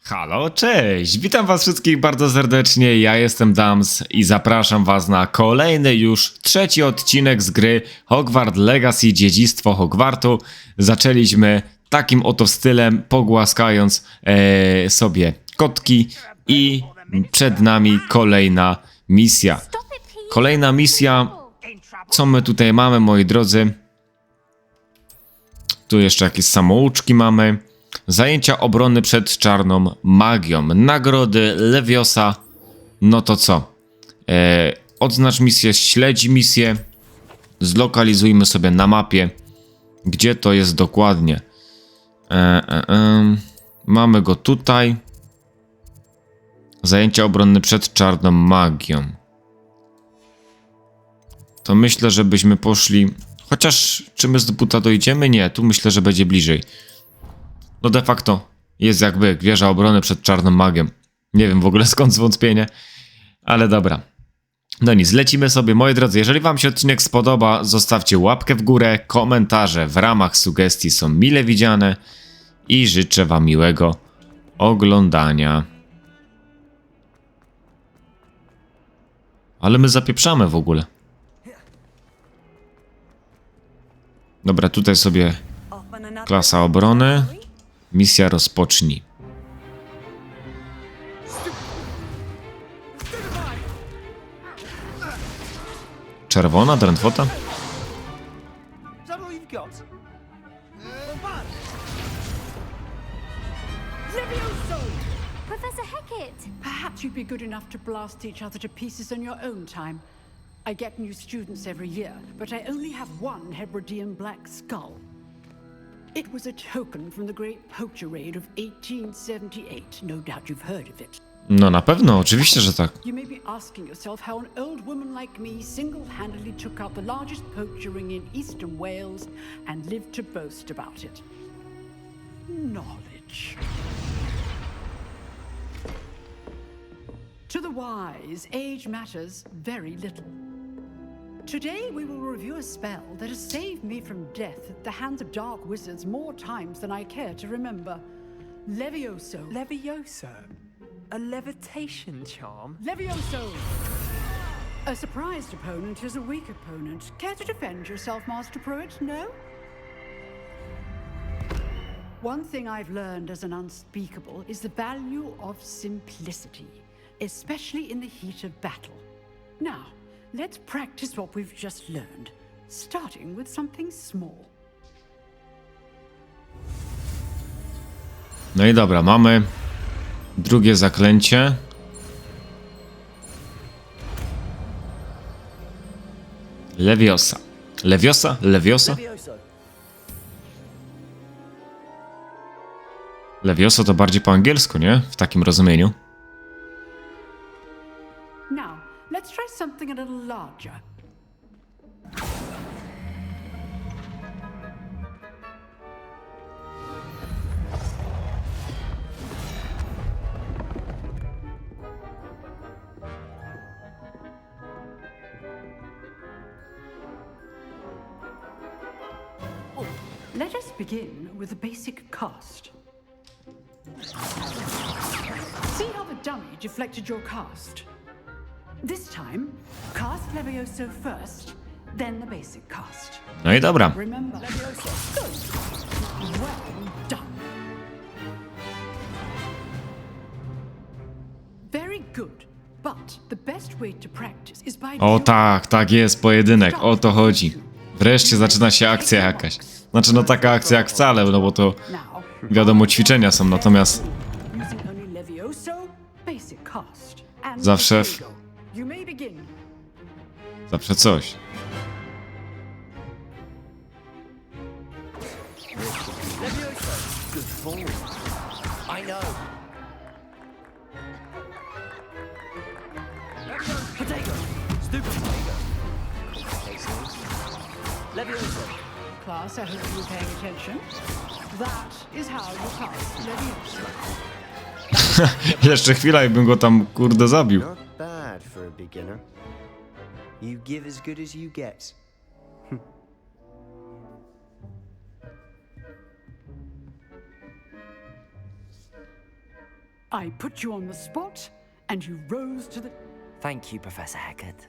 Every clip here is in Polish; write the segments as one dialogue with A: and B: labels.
A: Halo, cześć! Witam was wszystkich bardzo serdecznie, ja jestem Dams i zapraszam was na kolejny już trzeci odcinek z gry Hogwarts Legacy Dziedzictwo Hogwartu. Zaczęliśmy takim oto stylem, pogłaskając sobie kotki i przed nami kolejna misja. Kolejna misja, co my tutaj mamy, moi drodzy? Tu jeszcze jakieś samouczki mamy. Zajęcia obrony przed czarną magią. Nagrody Leviosa. No to co? Odznacz misję, śledź misję. Zlokalizujmy sobie na mapie, gdzie to jest dokładnie. Mamy go tutaj. Zajęcia obronne przed czarną magią. To myślę, żebyśmy poszli... Chociaż, czy my z buta dojdziemy? Nie, tu myślę, że będzie bliżej. No de facto jest jakby wieża obrony przed czarną magią. Nie wiem w ogóle skąd zwątpienie, ale dobra. No nic, lecimy sobie, moi drodzy. Jeżeli wam się odcinek spodoba, zostawcie łapkę w górę, komentarze w ramach sugestii są mile widziane i życzę wam miłego oglądania. Ale my zapieprzamy w ogóle. Dobra, tutaj sobie klasa obrony. Misja rozpocznij. Czerwona drętwota?
B: Professor Hecat!
C: Perhaps you'd be good enough to blast each other to pieces in your own time. I get new students every year, but I only have one Hebridean black skull. It was a token from the Great Poacher Raid of 1878. No doubt you've heard of it.
A: No na pewno, oczywiście, że tak.
C: You may be asking yourself how an old woman like me single-handedly took out the largest poacher ring in eastern Wales and lived to boast about it. Knowledge. To the wise, age matters very little. Today we will review a spell that has saved me from death at the hands of dark wizards more times than I care to remember. Levioso.
D: Levioso? A levitation charm?
C: Levioso! A surprised opponent is a weak opponent. Care to defend yourself, Master Pruitt? No? One thing I've learned as an unspeakable is the value of simplicity, especially in the heat of battle. Now, let's practice what we've just learned, starting with something small.
A: No i dobra, mamy drugie zaklęcie. Leviosa. Leviosa? Leviosa? Leviosa to bardziej po angielsku, nie? W takim rozumieniu.
C: Now, let's try something a little larger. Let us begin with the basic cast. See how the dummy deflected your cast? This time, cast Levioso first, then the basic cast.
A: No i dobra.
C: Remember, Levioso. Good. Well done. Very good. But the best way to practice is by
A: O tak, tak jest, pojedynek, o to chodzi. Wreszcie zaczyna się akcja jakaś. Znaczy no taka akcja jak wcale, no bo to wiadomo ćwiczenia są, natomiast
C: using only Levioso, basic cast. And
A: Zawsze
C: there you go. You may begin.
A: zawsze coś.
D: Good form. I know. Potato. Stupid potato. Levioso.
C: Class, I hope you were paying attention. That is how you cast Levioso.
A: Jeszcze chwila i bym go tam kurde zabił.
E: Not bad for a beginner. You give as good as you get.
C: I put you on the spot, and you rose to the...
D: Thank you, Professor Hecat.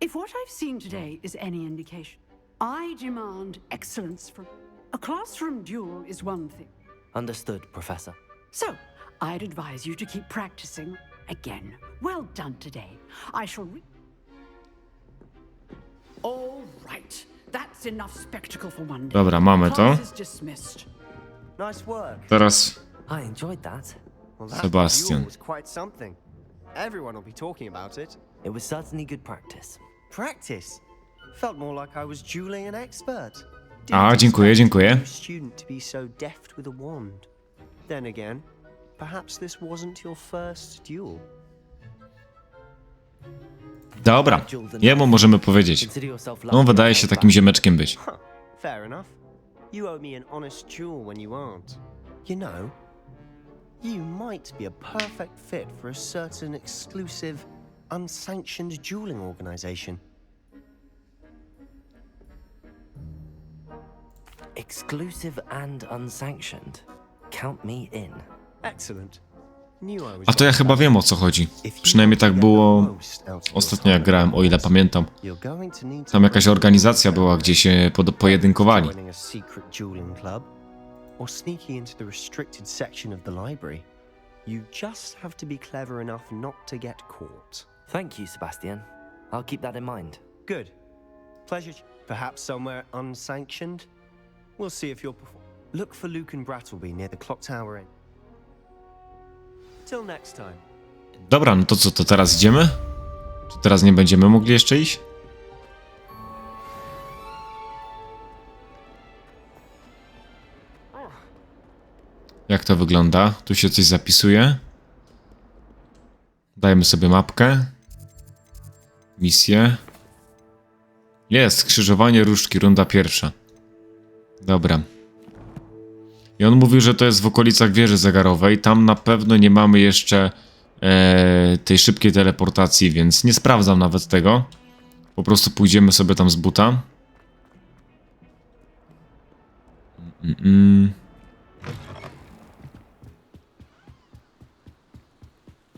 C: If what I've seen today is any indication, I demand excellence from... A classroom duel is one thing.
D: Understood, Professor.
C: So, I'd advise you to keep practicing again. Well done today. I shall All right. That's enough spectacle for one day.
A: Dobra, mamy to.
C: Class is dismissed.
E: Nice work.
A: Teraz
D: I enjoyed that.
E: Well, that
A: Sebastian.
E: duel was quite something. Everyone will be talking about it.
D: It was certainly good practice.
E: Practice. Felt more like I was dueling an expert.
A: A, dziękuję, dziękuję.
E: Didn't expect a new student to be so deft with a wand. Then again, perhaps this wasn't your first duel.
A: Dobra, jemu możemy powiedzieć.
D: Consider yourself
A: On
D: lucky
A: wydaje
D: to
A: się
D: hold
A: takim
D: back.
A: ziomeczkiem być.
E: Huh, fair enough. You owe me an honest duel when you aren't. You know, you might be a perfect fit for a certain exclusive, unsanctioned dueling organization.
D: Exclusive and unsanctioned. Count me in.
E: Excellent. Knew I was
A: A to ja chyba wiem, o co chodzi. Przynajmniej tak było ostatnio, jak grałem, o ile pamiętam.
E: You're going to need to
A: Tam jakaś organizacja była, gdzie się pojedynkowali.
E: joining a secret dueling club or sneaking into the restricted section of the library. You just have to be clever enough not to get caught.
D: Thank you, Sebastian. I'll keep that in mind.
E: Good. Pleasure. Perhaps somewhere unsanctioned? We'll see if you'll perform. Look for Luke and Brattleby near the clock tower inn. Till next time.
A: Dobra, no to co, to teraz idziemy? Czy teraz nie będziemy mogli jeszcze iść? Jak to wygląda? Tu się coś zapisuje. Dajmy sobie mapkę. Misję. Jest, skrzyżowanie różdżki, runda pierwsza. Dobra. I on mówił, że to jest w okolicach wieży zegarowej. Tam na pewno nie mamy jeszcze tej szybkiej teleportacji, więc nie sprawdzam nawet tego. Po prostu pójdziemy sobie tam z buta.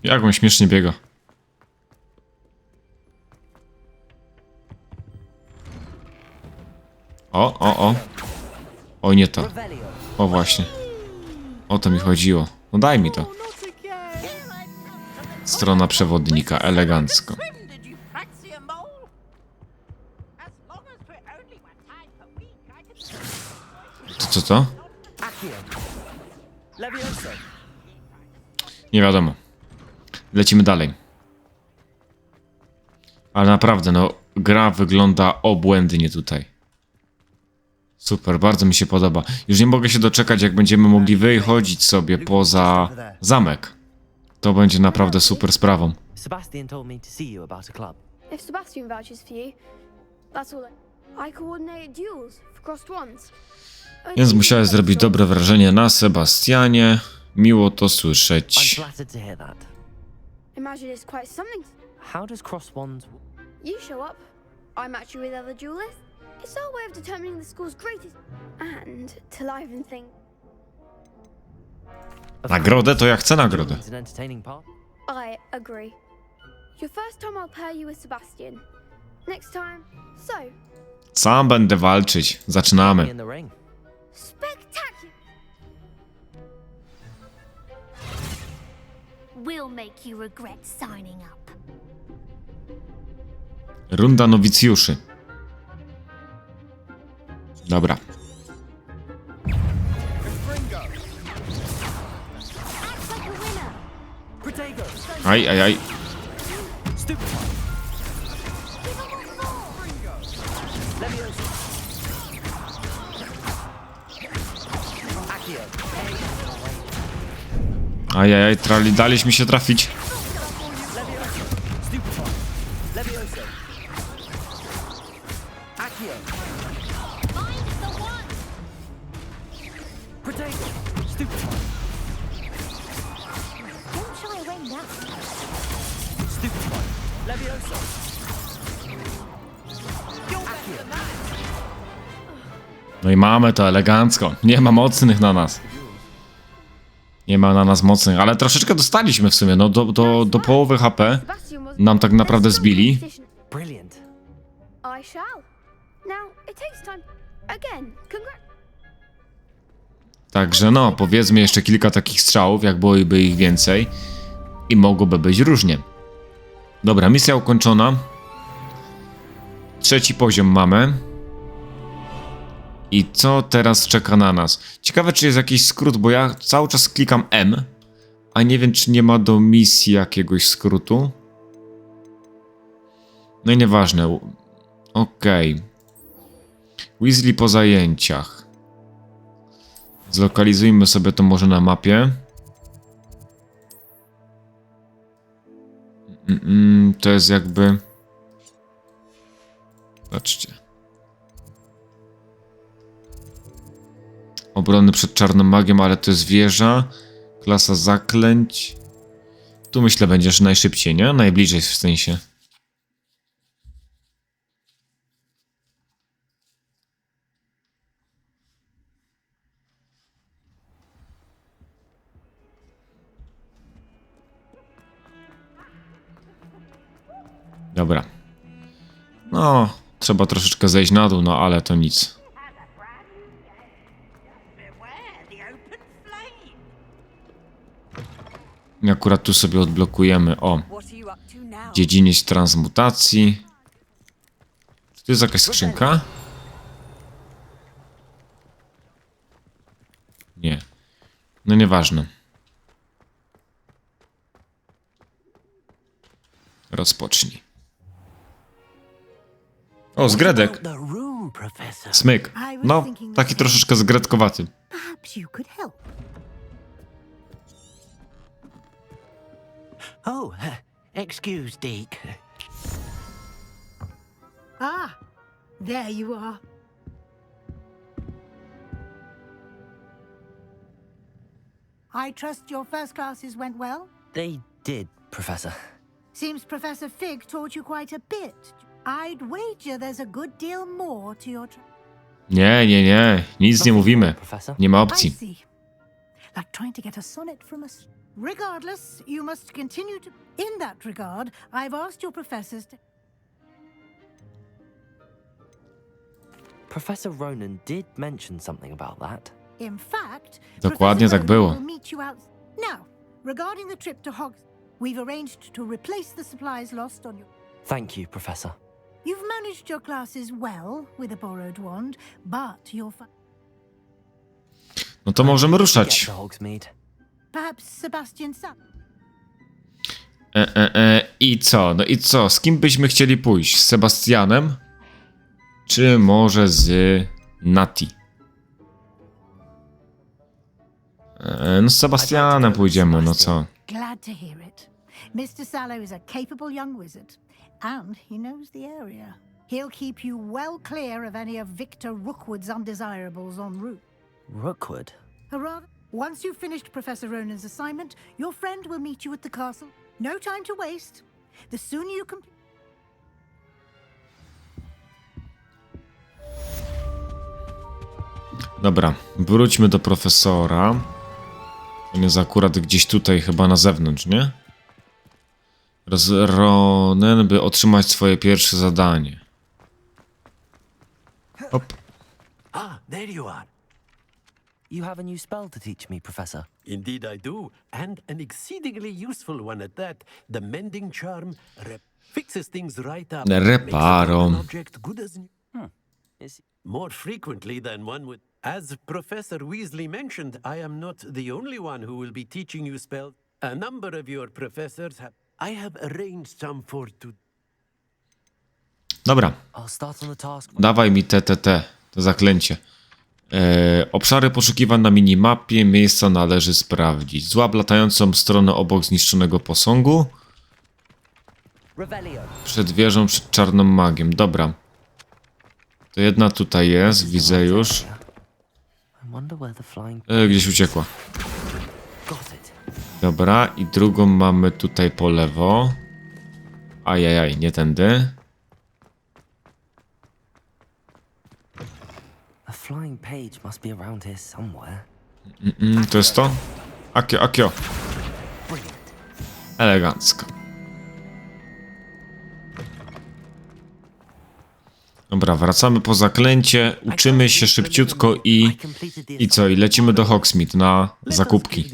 A: Jak on śmiesznie biega. O. Oj, nie to. O, właśnie. O to mi chodziło. No daj mi to. Strona przewodnika, elegancko. Co?
D: Levioso.
A: Nie wiadomo. Lecimy dalej. Ale naprawdę, no, gra wygląda obłędnie tutaj. Super, bardzo mi się podoba. Już nie mogę się doczekać, jak będziemy mogli wychodzić sobie poza zamek. To będzie naprawdę super sprawą.
D: Sebastian told me to see you about a club.
B: If Sebastian vouches for you, that's all. I coordinate duels for crossed ones.
A: Więc musiałeś zrobić dobre wrażenie na Sebastianie. Miło to
D: I'm
A: słyszeć.
D: flattered to hear that.
B: Imagine it's quite something.
D: How does cross wands...
B: You show up, I match you with other duelists. It's our way of determining the school's greatest and to liven things.
A: Nagrodę to ja chcę nagrodę.
D: It's an entertaining part.
B: I agree. Your first time I'll pair you with Sebastian. Next time, so
A: Sam będę walczyć.
D: Me
A: Zaczynamy.
D: in the ring.
B: spectacular.
F: Will make you regret signing up.
A: Runda nowicjuszy. Dobra.
F: Act like a winner.
D: Protego.
A: Aj.
D: Stupid. Levioso. Accio.
A: Ajajaj, daliśmy się trafić.
D: Levioso. Stupefy. Levioso. Accio.
F: Find the one.
D: Protego. Stupefy.
F: Don't shy away now.
D: Stupefy. Levioso. Accio.
A: No i mamy to elegancko. Nie ma mocnych na nas. Nie ma na nas mocnych, ale troszeczkę dostaliśmy w sumie, no do połowy HP
B: Sebastian was
A: nam tak naprawdę
B: There's still
A: zbili.
B: competition.
D: Brilliant.
B: I shall. Now, it takes time. Again, congrats.
A: Także no, powiedzmy jeszcze kilka takich strzałów, jak byłoby ich więcej i mogłoby być różnie. Dobra, misja ukończona. 3. poziom mamy. I co teraz czeka na nas? Ciekawe, czy jest jakiś skrót, bo ja cały czas klikam M, a nie wiem, czy nie ma do misji jakiegoś skrótu. No i nieważne. Okej. Weasley po zajęciach. Zlokalizujmy sobie to może na mapie. To jest jakby... Patrzcie. Obrony przed czarną magią, ale to jest wieża. Klasa zaklęć. Tu myślę będziesz najszybciej, nie? Najbliżej w sensie. Dobra. No, trzeba troszeczkę zejść na dół, no ale to nic. I akurat tu sobie odblokujemy, o, dziedziniec transmutacji. Czy to jest jakaś skrzynka? Nie. No nieważne. Rozpocznij. O, zgredek.
D: The room, Professor.
A: Smyk. No, taki troszeczkę zgredkowaty.
G: Perhaps you could help.
D: Oh, excuse, Deke.
G: Ah, there you are. I trust your first classes went well?
D: They did, Professor.
G: Seems Professor Fig taught you quite a bit. I'd wager there's a good deal more to your
A: Nie. Nic nie mówimy.
D: Professor.
A: Nie ma
G: I
A: opcji.
G: see. Like trying to get a sonnet from us. Regardless, you must continue to... In that regard, I've asked your professors to...
D: Professor Ronan did mention something about that.
G: In fact,
A: Dokładnie
G: Professor
A: tak było.
G: Ronan will meet you out... Now, regarding the trip to Hogsmeade, we've arranged to replace the supplies lost on your...
D: Thank you, Professor.
G: You've managed your classes well with a borrowed wand, but you'll find...
A: No to możemy
D: Get
A: ruszać.
D: to Hogsmeade.
G: Perhaps Sebastian's son.
A: I co? No i co? Z kim byśmy chcieli pójść? Z Sebastianem? Czy może z Nati? No z Sebastianem pójdziemy, no co?
G: Glad to hear it. Mr. Sallow is a capable young wizard, and he knows the area. He'll keep you well clear of any of Victor Rookwood's undesirables en route.
D: Rookwood?
G: Or rather, once you've finished Professor Ronan's assignment, your friend will meet you at the castle. No time to waste. The sooner you complete...
A: Dobra, wróćmy do profesora. On jest akurat gdzieś tutaj, chyba na zewnątrz, nie? Ronen, by otrzymać swoje pierwsze zadanie. Hop.
H: Ah, there you are.
D: You have a new spell to teach me, Professor.
H: Indeed I do, and an exceedingly useful one at that. The mending charm fixes things right up.
A: Reparo.
H: Makes an object good as new.
D: Is
H: More frequently than one would. As Professor Weasley mentioned, I am not the only one who will be teaching you spells. A number of your professors have... I have arranged some for to...
A: Dobra,
D: I'll start on the task.
A: dawaj mi to zaklęcie. Obszary poszukiwań na minimapie, miejsca należy sprawdzić. Złap latającą stronę obok zniszczonego posągu.
D: Revelio.
A: Przed wieżą, przed czarną magiem. Dobra. To jedna tutaj jest, widzę już.
D: I wonder where the flying...
A: Gdzieś uciekła.
D: Got it.
A: Dobra, i drugą mamy tutaj po lewo. Ajajaj, nie tędy.
D: A flying page must be around here somewhere.
A: To jest to? Akio, akio. Elegancko. Dobra, wracamy po zaklęcie, uczymy się szybciutko i co? I lecimy do Hogsmeade na zakupki.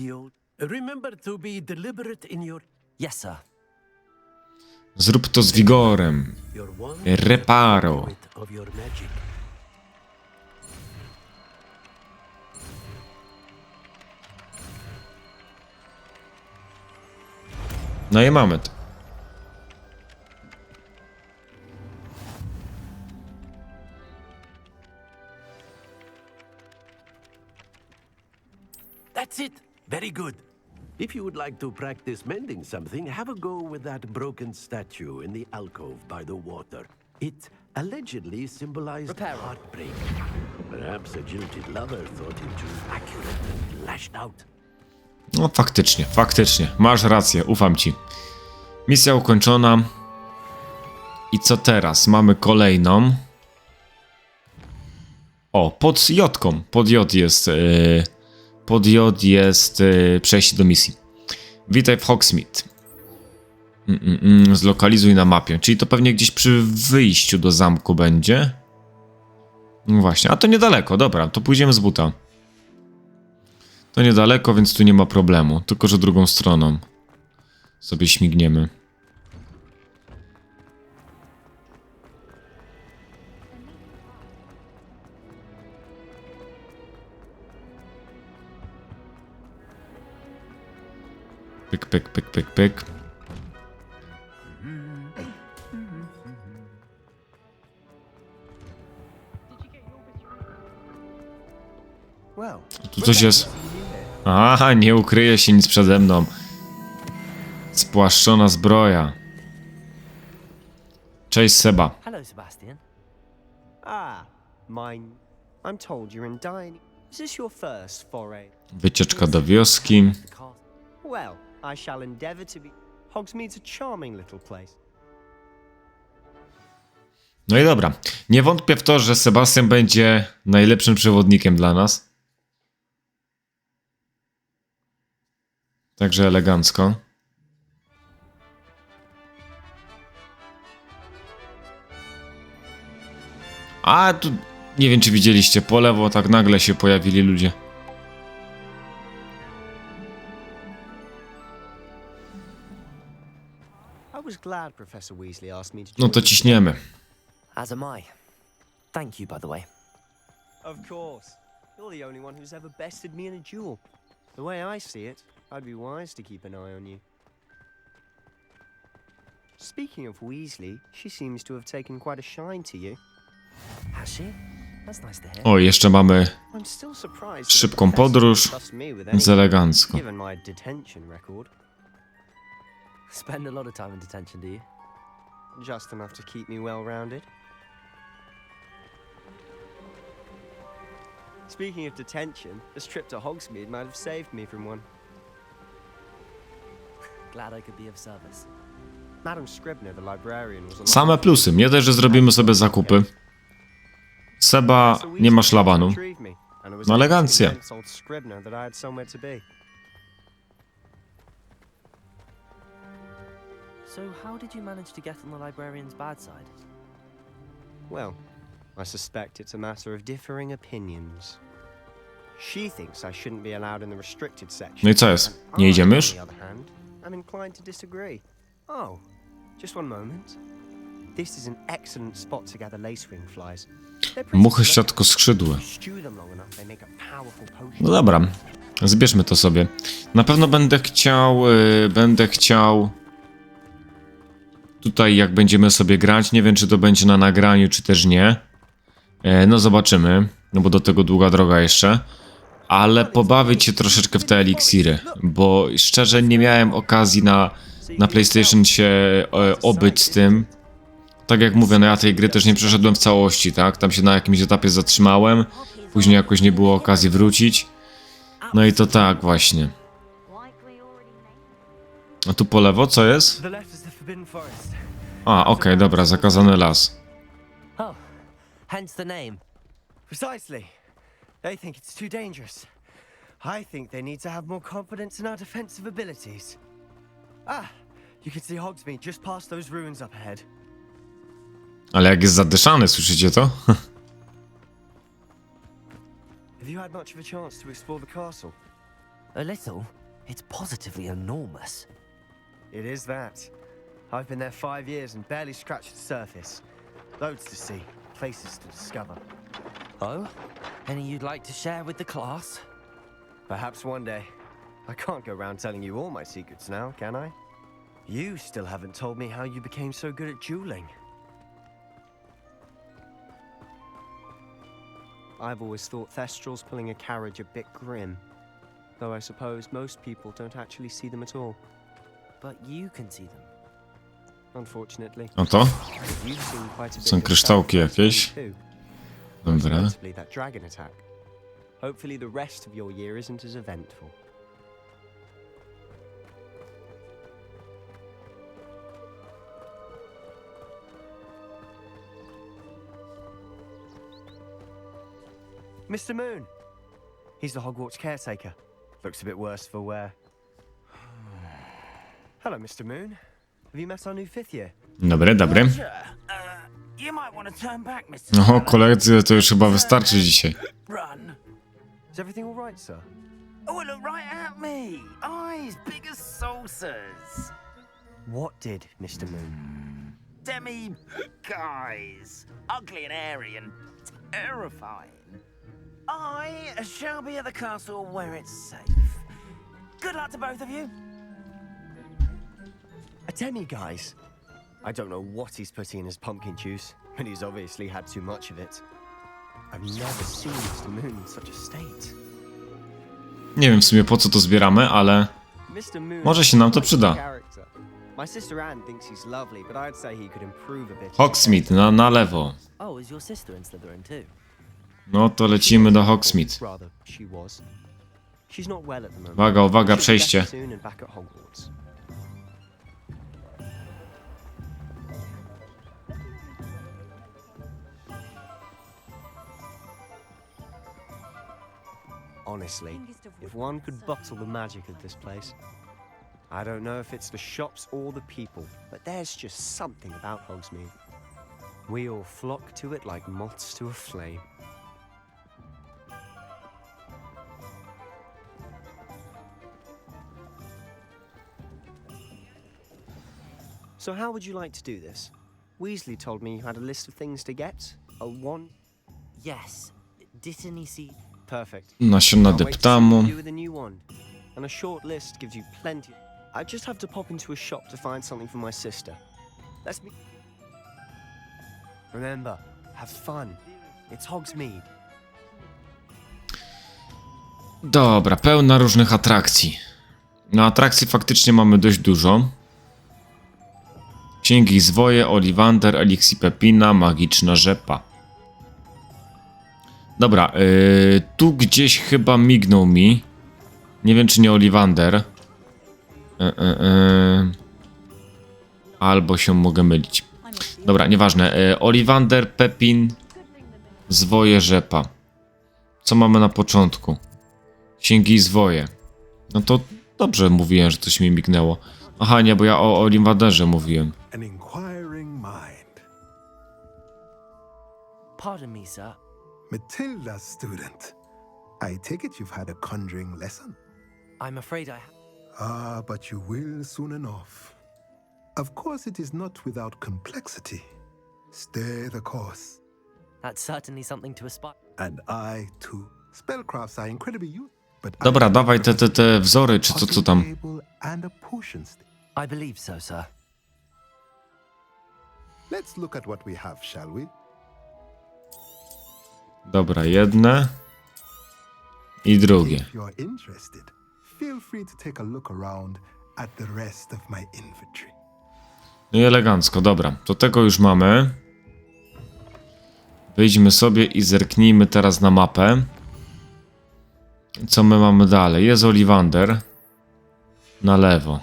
H: Remember to be deliberate in
D: Yes, sir.
A: Zrób to z wigorem.
H: your wand
A: Reparo.
H: of your magic.
A: No i mamy to.
H: That's it. Very good. If you would like to practice mending something, have a go with that broken statue in the alcove by the water. It allegedly symbolized heartbreak. Perhaps a jilted lover thought him too accurate and lashed out.
A: No faktycznie, faktycznie. Masz rację, ufam ci. Misja ukończona. I co teraz? Mamy kolejną. O, pod J-ką. Pod J jest... pod J jest przejście do misji. Witaj w Hogsmeade. Zlokalizuj na mapie. Czyli to pewnie gdzieś przy wyjściu do zamku będzie. No właśnie, a to niedaleko. Dobra, to pójdziemy z buta. To niedaleko, więc tu nie ma problemu. Tylko, że drugą stroną sobie śmigniemy. Pyk, pyk, pyk, pyk, pyk.
E: Well,
A: Tu coś jest. Aha, nie ukryje się nic przede mną. Spłaszczona zbroja. Cześć, Seba.
D: Hello, Sebastian.
E: mine. I'm told you're in dining. Is this your first foray?
A: Wycieczka do wioski.
D: The castle.
E: Well, I shall endeavour to be. Hogsmeade's a charming little place.
A: No i dobra. Nie wątpię w to, że Sebastian będzie najlepszym przewodnikiem dla nas. Także elegancko. A tu nie wiem, czy widzieliście, po lewo tak nagle się pojawili ludzie.
E: I was glad Professor Weasley asked me to.
A: No to ciśniemy.
D: As am I. Thank you, by the way.
E: Of course. You're the only one who's ever bested me in a duel. The way I see it, I'd be wise to keep an eye on you. Speaking of Weasley, she seems to have taken quite a shine to you.
D: Has she? That's nice to hear.
A: O, jeszcze mamy
E: I'm still surprised.
A: szybką podróż. Więc elegancko.
E: Given my detention record,
D: Spend a lot of time in detention, do you?
E: just enough to keep me well-rounded. Speaking of detention, this trip to Hogsmeade might have saved me from one.
D: Glad I could be of service.
E: Madam Scribner, the librarian, was a
A: Same plusy. Nie też, że zrobimy sobie zakupy. Seba nie ma szlabanu. No elegancja.
D: So, how did you manage to get on the librarian's bad side?
E: Well, I suspect it's a matter of differing opinions. She thinks I shouldn't be allowed in the restricted section.
A: No i co jest? Nie idziemy już?
E: On the other hand, I'm inclined to disagree. Oh, just one moment. This is an excellent spot to gather lacewing flies. They're pretty
A: Muchy
E: selective.
A: siatkoskrzydłe.
E: Stew them long enough, they make a powerful potion.
A: No dobra, zbierzmy to sobie. Na pewno będę chciał tutaj, jak będziemy sobie grać. Nie wiem, czy to będzie na nagraniu, czy też nie. No zobaczymy, no bo do tego długa droga jeszcze. Ale pobawić się troszeczkę w te eliksiry, bo szczerze nie miałem okazji na PlayStation się obyć z tym. Tak jak mówię, no ja tej gry też nie przeszedłem w całości, tak? Tam się na jakimś etapie zatrzymałem, później jakoś nie było okazji wrócić. No i to tak właśnie. A tu po lewo co jest?
E: The left is the Forbidden Forest.
A: A, okej, dobra, zakazany las.
D: Oh, hence the name.
E: Precisely. They think it's too dangerous. I think they need to have more confidence in our defensive abilities. Ah, you can see Hogsmeade just past those ruins up ahead.
A: Ale jak jest zadyszany, słyszycie to?
E: Have you had much of a chance to explore the castle?
D: A little. It's positively enormous.
E: It is that. I've been there 5 years and barely scratched the surface. Loads to see, places to discover.
D: Oh? Any you'd like to share with the class?
E: Perhaps one day. I can't go around telling you all my secrets now, can I? You still haven't told me how you became so good at dueling. I've always thought Thestrals pulling a carriage a bit grim. Though I suppose most people don't actually see them at all.
D: But you can see them.
E: Unfortunately.
A: No to?
E: You've seen quite a bit
A: Są kryształki jakieś. Dobra.
E: Notably that dragon attack. Hopefully the rest of your year isn't as eventful. Mr. Moon. He's the Hogwarts caretaker. Looks a bit worse for wear. Hello, Mr. Moon. Have you met our new 5th year?
A: Dobry, dobry.
I: You might want to turn back, Mr.
A: No, koledzy, to już chyba wystarczy dzisiaj.
I: Run.
E: Is everything all right, sir?
I: Oh, look right at me. Eyes big as saucers.
E: What did, Mr. Moon?
I: Demi guys. Ugly and airy and terrifying. I shall be at the castle where it's safe. Good luck to both of you.
E: A demi-guise? I don't know what he's putting in his pumpkin juice, but he's obviously had too much of it. I've never seen Mr. Moon in such a state.
A: Nie wiem w sumie po co to zbieramy, ale
E: Mr. Moon
A: może się nam to przyda.
E: character. My sister Anne thinks he's lovely, but I'd say he could improve a bit.
A: Hogsmeade, na lewo.
D: Oh, is your sister in Slytherin too?
A: No to lecimy do Hogsmeade.
E: Rather, she was. She's not well at the moment.
A: Uwaga, uwaga,
E: She'll be
A: przejście.
E: better soon and back at Hogwarts. Honestly, if one could bottle the magic of this place. I don't know if it's the shops or the people, but there's just something about Hogsmeade. We all flock to it like moths to a flame. So how would you like to do this? Weasley told me you had a list of things to get. A one...
D: Yes. Didn't see?
E: Perfect.
A: Nasiona
E: Can't wait to see what
A: deptamu.
E: you do with a new wand. And a short list gives you plenty. I just have to pop into a shop to find something for my sister. Let's be... Remember, have fun. It's Hogsmeade.
A: Dobra, pełna różnych atrakcji. No atrakcji faktycznie mamy dość dużo. Księgi i zwoje, Oliwander, eliksir Pepina, magiczna rzepa. Dobra, tu gdzieś chyba mignął mi. Nie wiem czy nie Oliwander. Albo się mogę mylić. Dobra, nieważne. Oliwander, Pepin, zwoje, rzepa. Co mamy na początku? Księgi i zwoje. No to dobrze mówiłem, że coś mi mignęło. Aha, nie, bo ja o Oliwanderze mówiłem.
J: An inquiring mind.
D: Pardon me, sir.
J: Matilda's student. I take it you've had a conjuring lesson.
D: I'm afraid I...
J: Ah, but you will soon enough. Of course, it is not without complexity. Stay the course.
D: That's certainly something to aspire...
J: And I, too. Spellcrafts are incredibly useful. But
A: Dobra, dawaj te wzory, czy co tam.
J: And a potion stick.
D: I believe so, sir.
J: Let's look at what we have, shall we?
A: Dobra, jedne i drugie.
J: If you're interested, feel free to take a look around at the rest of my inventory.
A: No i elegancko, dobra. To tego już mamy. Wyjdźmy sobie i zerknijmy teraz na mapę. Co my mamy dalej? Jest Oliwander. Na lewo.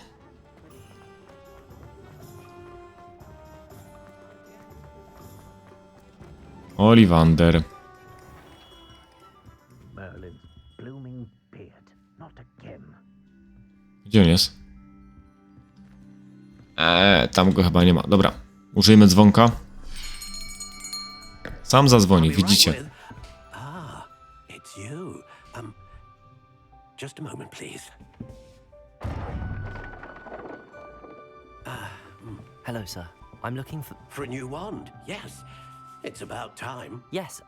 A: Oliwander.
H: Merlin's blooming beard.
A: Gdzie on jest? Tam go chyba nie ma. Dobra, użyjmy dzwonka. Sam zadzwoni, widzicie.
H: Ah, it's you. Just a moment, please.
D: Hello, sir. I'm looking
H: For a new wand, yes. It's about time.
D: Yes,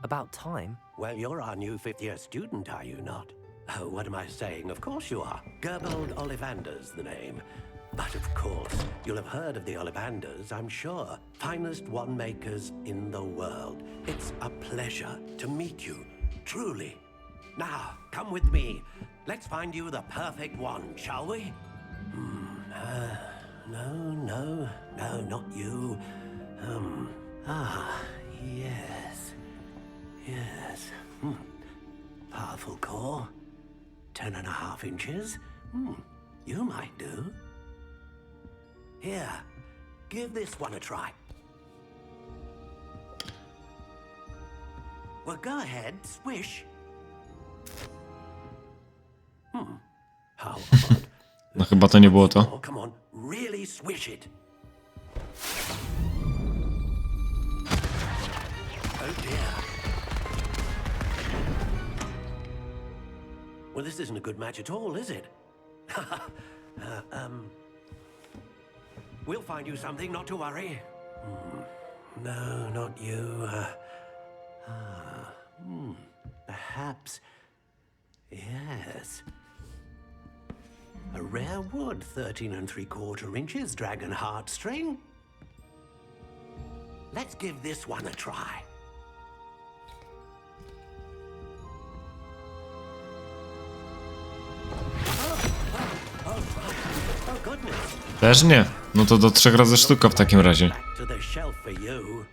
D: about time.
H: Well, you're our new fifth-year student, are you not? Oh, what am I saying? Of course you are. Gerbold Ollivander's the name. But of course, you'll have heard of the Ollivanders, I'm sure. Finest wand makers in the world. It's a pleasure to meet you, truly. Now, come with me. Let's find you the perfect wand, shall we? No, not you. Yes. Powerful core. 10.5 inches. You might do. Here, give this one a try. Well, go ahead, swish. How odd.
A: No chyba to nie było to.
H: Oh, come on, really swish it. Oh dear. Well, this isn't a good match at all, is it? We'll find you something, not to worry. No, not you. Perhaps. Yes. A rare wood, 13 3/4 inches, dragon heartstring. Let's give this one a try. Oh goodness.
A: Też nie. No to do 3 razy sztuka w takim razie.
H: Back to the shelf for you.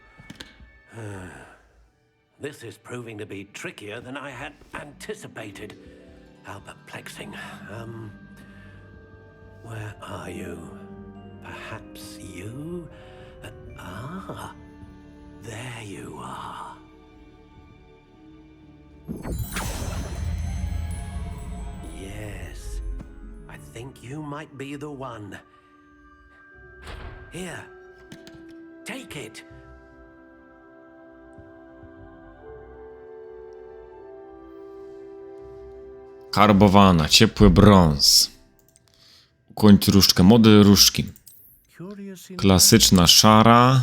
H: This is proving to be trickier than I had anticipated. How perplexing. Where are you? Perhaps you? There you are. Yes, I think you might be the one. Here, take it.
A: Karbowana, ciepły brąz. Ukończ różdżkę, mody różdżki. Klasyczna szara.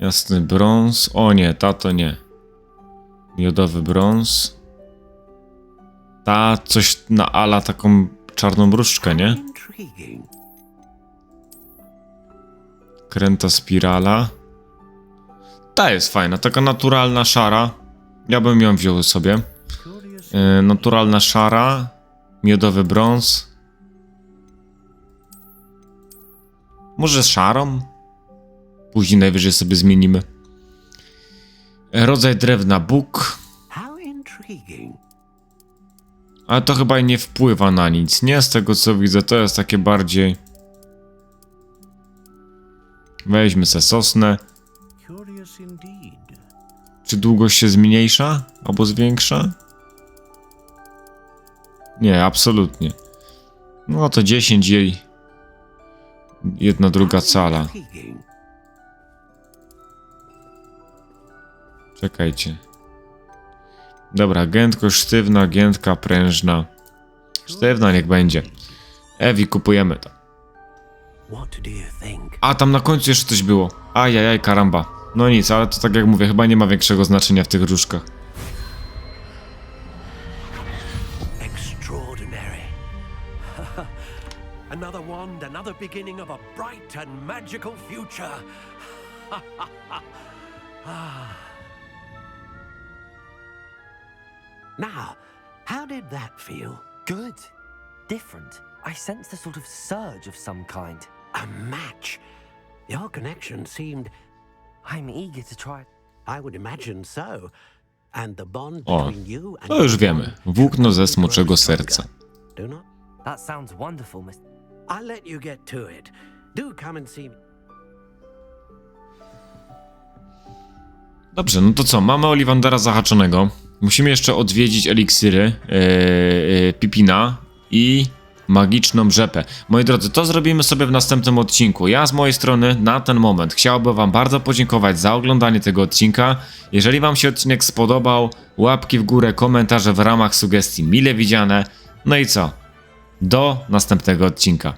A: Jasny brąz. O nie, ta to nie. Miodowy brąz. Ta coś na ala taką czarną różdżkę, nie? Kręta spirala. Ta jest fajna, taka naturalna szara. Ja bym ją wziął sobie. Naturalna szara. Miodowy brąz. Może szarą? Później najwyżej sobie zmienimy. Rodzaj drewna bóg. Ale to chyba nie wpływa na nic. Nie, z tego co widzę, to jest takie bardziej... Weźmy se sosnę. Czy długość się zmniejsza? Albo zwiększa? Nie, absolutnie. No to 10 jej. 1/2 cala. Czekajcie. Dobra, giętkość sztywna, giętka prężna. Sztywna niech będzie. Ewi, kupujemy to. A, tam na końcu jeszcze coś było. Ajajaj, karamba. No nic, ale to tak jak mówię, chyba nie ma większego znaczenia w tych różkach.
H: Another wand, another beginning of a bright and magical future. Now, how did that feel?
D: Good. Different. I sensed a sort of surge of some kind.
H: A match. Your connection seemed...
D: I'm eager to try.
H: I would imagine so. And the bond
A: O,
H: between you and...
A: to już wiemy. Włókno ze smoczego serca.
H: Do not?
D: That sounds wonderful, Mr.
H: I'll let you get to it. Do come and see me.
A: Dobrze, no to co? Mamy Ollivandera zahaczonego. Musimy jeszcze odwiedzić eliksiry Pipina i magiczną rzepę. Moi drodzy, to zrobimy sobie w następnym odcinku. Ja z mojej strony na ten moment chciałbym wam bardzo podziękować za oglądanie tego odcinka. Jeżeli wam się odcinek spodobał, łapki w górę, komentarze w ramach sugestii mile widziane. No i co? Do następnego odcinka.